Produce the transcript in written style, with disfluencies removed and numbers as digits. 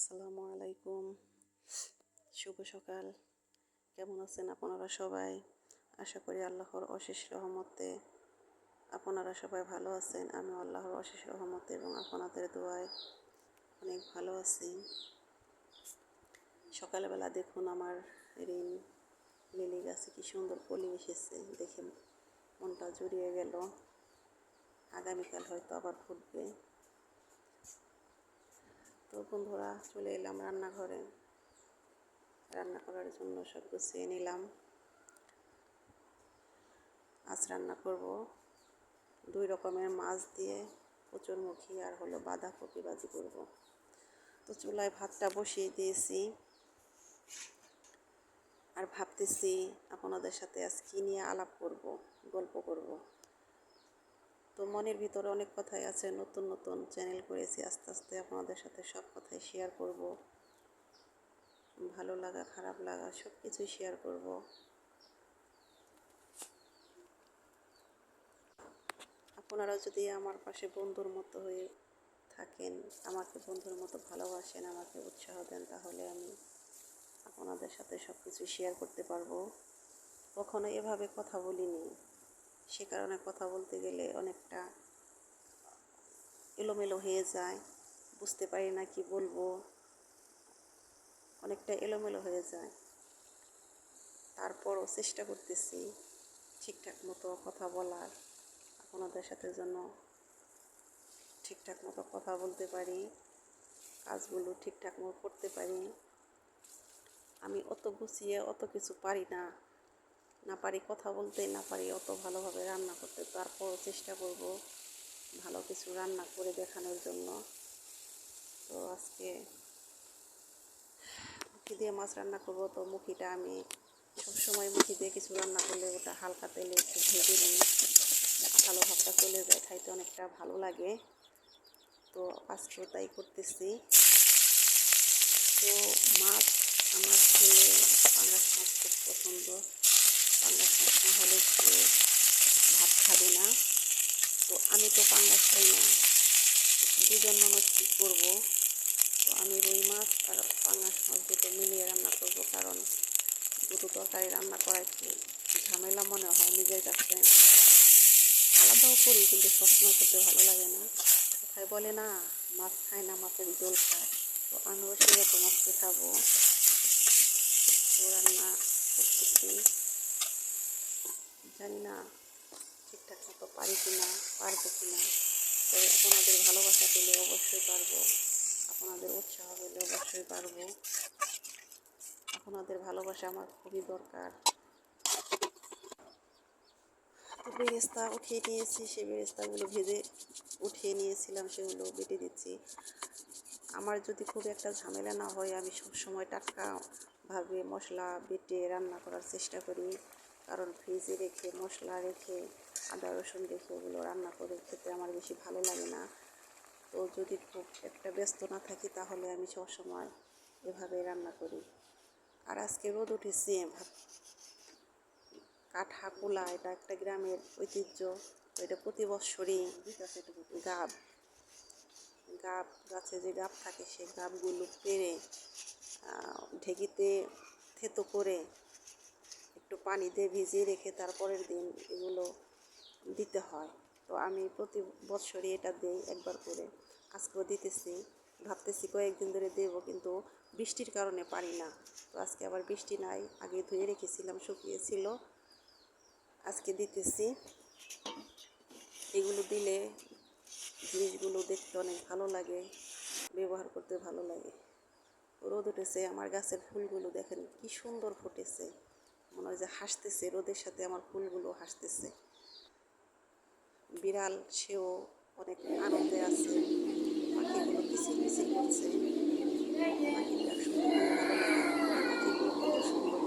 আসসালামু আলাইকুম, শুভ সকাল। কেমন আছেন আপনারা সবাই? আশা করি আল্লাহর অশেষ রহমতে আপনারা সবাই ভালো আছেন। আমি আল্লাহর অশেষ রহমতে এবং আপনাদের দোয়ায় অনেক ভালো আছি। সকালবেলা দেখুন আমার লিলি গাছে কি সুন্দর কলি এসেছে, দেখে মনটা জুড়িয়ে গেল। আগামীকাল হয়তো আবার ফুটবে। তো বন্ধুরা, চলে এলাম রান্নাঘরে। রান্না করার জন্য সব গুছিয়ে নিলাম। আজ রান্না করব 2 রকমের মাছ দিয়ে কচুরমুখী আর হলো বাঁধাকপি ভাজি করব। তো চুলায় ভাতটা বসিয়ে দিয়েছি আর ভাবতেছি আপনাদের সাথে আজ কী নিয়ে আলাপ করব, গল্প করব। তো মনের ভিতরে অনেক কথাই আছে, নতুন নতুন চ্যানেল করেছি। আস্তে আস্তে আপনাদের সাথে সব কথাই শেয়ার করব। ভালো লাগা খারাপ লাগা সব কিছুই শেয়ার করব। আপনারা যদি আমার পাশে বন্ধুর মতো হয়ে থাকেন, আমাকে বন্ধুর মতো ভালোবাসেন, আমাকে উৎসাহ দেন, তাহলে আমি আপনাদের সাথে সব কিছু শেয়ার করতে পারবো। কখনো এভাবে কথা বলিনি, সে কারণে কথা বলতে গেলে অনেকটা এলোমেলো হয়ে যায়, বুঝতে পারি না কি বলবো, অনেকটা এলোমেলো হয়ে যায়। তারপরও চেষ্টা করতেছি ঠিকঠাক মতো কথা বলার, আপনাদের সাথে যেন ঠিকঠাক মতো কথা বলতে পারি, কাজগুলো ঠিকঠাক মতো করতে পারি। আমি অত গুছিয়ে অত কিছু পারি না, না পারি কথা বলতে, না পারি অত ভালোভাবে রান্না করতে। তারপরও চেষ্টা করব ভালো কিছু রান্না করে দেখানোর জন্য। তো আজকে মুখি দিয়ে মাছ রান্না করব। তো মুখিটা আমি সবসময় মুখি দিয়ে কিছু রান্না করলে ওটা হালকা তেলে একটু ভেজে নিই, আঠালো ভাবটা চলে যায়, খাইতে অনেকটা ভালো লাগে। তো আজকেও তাই করতেছি। তো মাছ, আমার ছেলে পাঙ্গাস মাছ খুব পছন্দ। পাঙ্গাস মাছ না হলে সে ভাত খাবে না। তো আমি তো পাঙ্গাস খাই না, দুজন মানুষ কী করবো। তো আমি রুই মাছ আর পাঙ্গাস মাছ দুটো মিলিয়ে রান্না করব, কারণ দুটো তরকারি রান্না করা একটু ঝামেলা মনে হয় নিজের কাছে। আলাদাও করি, কিন্তু সবসময় করতে ভালো লাগে না। কোথায় বলে না মাছ খায় না, মাছের ঝোল খায়। তো আমিও সেরকম আজকে খাবো। তো রান্না করতেছি, জানি না ঠিকঠাক মতো পারি কি না, পারবো কি না। তবে আপনাদের ভালোবাসা পেলে অবশ্যই পারবো, আপনাদের উৎসাহ পেলে অবশ্যই পারবো। আপনাদের ভালোবাসা আমার খুবই দরকার। তো বেরেস্তা উঠিয়ে নিয়েছি, সেই বেরেস্তাগুলো ভেজে উঠিয়ে নিয়েছিলাম, সেগুলো বেটে দিচ্ছি। আমার যদি খুব একটা ঝামেলা না হয়, আমি সবসময় টাটকাভাবে মশলা বেটে রান্না করার চেষ্টা করি, কারণ ফ্রিজে রেখে মশলা রেখে আদা রসুন রেখে ওগুলো রান্না করে খেতে আমার বেশি ভালো লাগে না। তো যদি খুব একটা ব্যস্ত না থাকি, তাহলে আমি সবসময় এভাবে রান্না করি। আর আজকে রোদ উঠেছে, কাঠাকুলা, এটা একটা গ্রামের ঐতিহ্য। এটা প্রতি বছরই গাব গাব গাছে যে গাব থাকে, সেই গাবগুলো পেড়ে ঢেঁকিতে থেতো করে একটু পানি দিয়ে ভিজিয়ে রেখে তারপরের দিন এগুলো দিতে হয়। তো আমি প্রতি বছরই এটা দিই একবার করে। আজকেও দিতেছি, ভাবতেছি কয়েকদিন ধরে দেবো, কিন্তু বৃষ্টির কারণে পারি না। তো আজকে আবার বৃষ্টি নাই, আগে ধুয়ে রেখেছিলাম, শুকিয়েছিল, আজকে দিতেছি। এগুলো দিলে জিনিসগুলো দেখতে অনেক ভালো লাগে, ব্যবহার করতে ভালো লাগে। রোদ উঠেছে, আমার গাছের ফুলগুলো দেখেন কি সুন্দর ফুটেছে, মনে হয় যে হাসতেছে, রোদের সাথে আমার ফুলগুলো হাসতেছে। বিড়াল সেও অনেক আনন্দে আছে, পাখিগুলো কিচির মিচির করছে, পাখির ডাক শুনতে খুব ভালো লাগে। পাখিগুলো কত সুন্দর